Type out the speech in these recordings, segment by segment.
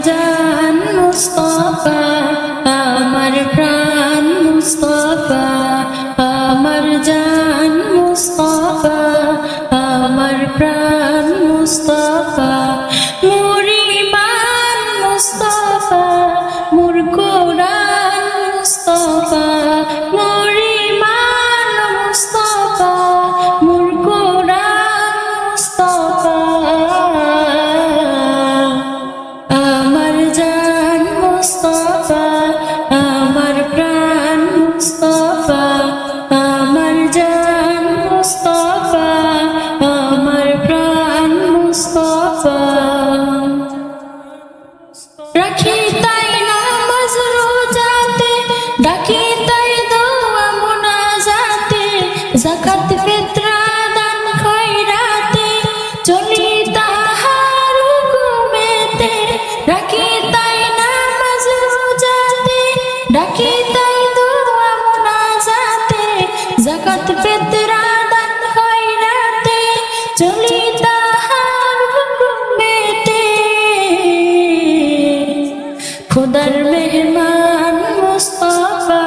জান মুস্তাফা, আমার প্রাণ মুস্তাফা, আমার জান মুস্তাফা, আমার প্রাণ মুস্তাফা, মোর ঈমান মুস্তাফা, মোর কোরআন মুস্তাফা, মোর ঈমান মুস্তাফা, মোর কোরআন মুস্তাফা, আমার জান মুস্তাফা, আমার প্রাণ মুস্তাফা, আমার জান মুস্তাফা, আমার প্রাণ মুস্তাফা। রাখি তাই নামাজ রোজাতে, ডাকি তাই দোয়া মুনাজাতে, যাকাত ফিতরা দান খয়রাতে, চলি তাহার হুকুমেতে। রাখি তাই নামাজ রোজাতে, ডাকি তাই দোয়া মুনাজাতে, যাকাত ফিতরা দান খয়রাতে, চলি তাহার হুকুমেতে। খুদার মেহমান মুস্তাফা,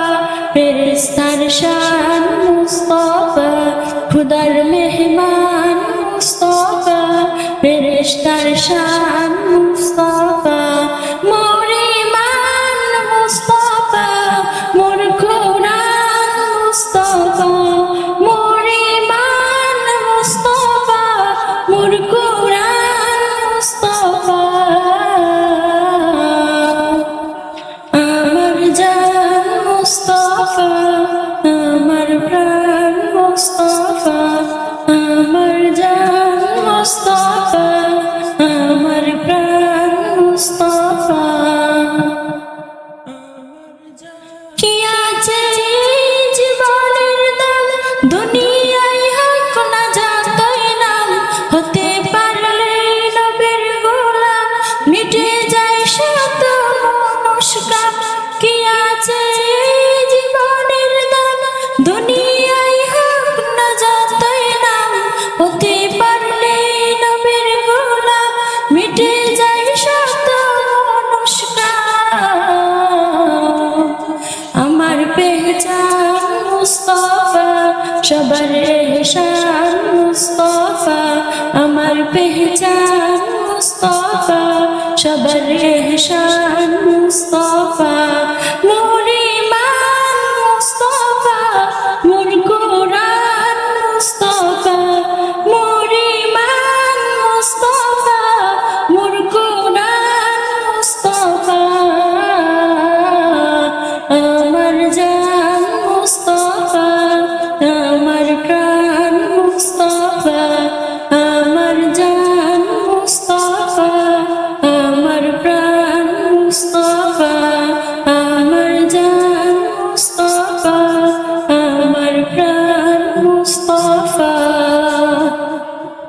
ফেরেশতার শান মুস্তাফা, খুদার মেহমান মুস্তাফা, ফেরেশতার শান মুস্তাফা, মোর ঈমান মুস্তাফা, মোর কোরআন মুস্তাফা, মোর ঈমান মুস্তাফা, মোর কোরআন মুস্তাফা, আমার জান মুস্তাফা, আমার প্রাণ মুস্তাফা, আমার জান মুস্তাফা, আমার প্রাণ মুস্তাফা। কি আছে জীবনের দাম, দুনিয়ায় হক না যতই নাম, হতে পারলে নবীর গোলাম, মিটে যায় শত মনস্কাম। কি আছে জীবনের দাম, দুনিয়ায় হক না যতই নাম, হতে পারলে নবীর গোলাম, মিটে যায় শত মনস্কাম। আমার পেহচান মুস্তাফা, সবার এহসান মুস্তাফা, আমার পেহচান মুস্তাফা, সবার এহসান মুস্তাফা, মোর ঈমান মুস্তাফা, মোর কোরআন মুস্তাফা, মোর ঈমান মুস্তাফা, মোর কোরআন মুস্তাফা, আমার জান